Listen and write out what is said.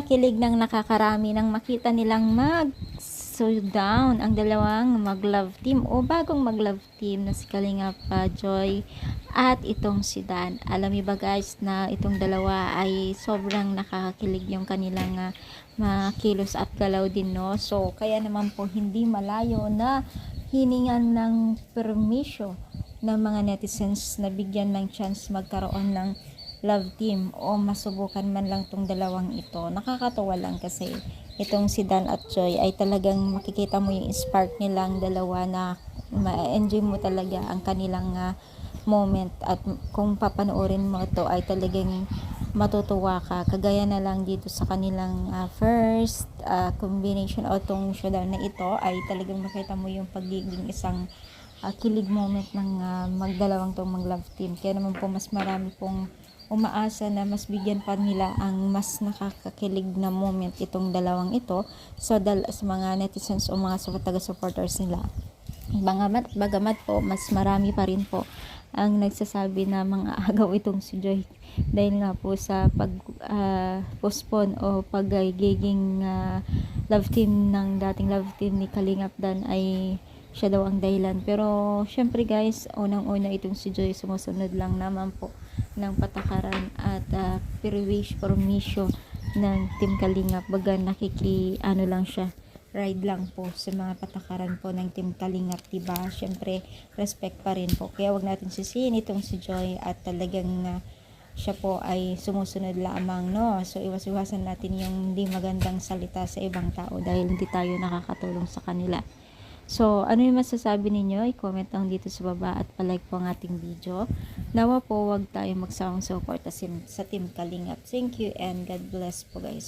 Kilig ng nakakarami nang makita nilang mag-showdown ang dalawang mag-love team o bagong mag-love team na si Kalingap Joy at itong si Dan. Alam niyo ba guys na itong dalawa ay sobrang nakakakilig yung kanilang kilos at galaw din, no? So kaya naman po hindi malayo na hiningan ng permisyo ng mga netizens na bigyan ng chance magkaroon ng love team o masubukan man lang tong dalawang ito. Nakakatawa lang kasi itong si Dan at Joy ay talagang makikita mo yung spark nilang dalawa na ma-enjoy mo talaga ang kanilang moment, at kung papanoorin mo ito ay talagang matutuwa ka, kagaya na lang dito sa kanilang first combination o tong showdown na ito ay talagang makita mo yung pagiging isang kilig moment ng magdalawang tong mag love team. Kaya naman po mas marami pong umaasa na mas bigyan pa nila ang mas nakakakilig na moment itong dalawang ito sa mga netizens o mga taga-supporters nila. Bagamat po mas marami pa rin po ang nagsasabi na mga agaw itong si Joy dahil nga po sa postpone o pagiging love team ng dating love team ni Kalingap Dan ay siya daw ang dahilan. Pero syempre guys, unang-una itong si Joy sumusunod lang naman po ng patakaran at permission ng Team Kalingap. Baga lang siya, ride lang po sa mga patakaran po ng Team Kalingap, diba? Syempre respect pa rin po, kaya wag natin sisihin itong si Joy at talagang siya po ay sumusunod lamang, no? So iwas-iwasan natin yung hindi magandang salita sa ibang tao dahil hindi tayo nakakatulong sa kanila. So, ano yung masasabi ninyo? I-comment lang dito sa baba at palike po ang ating video. Nawa po, wag tayo magsawang suporta sa Team Kalingap. Thank you and God bless po guys.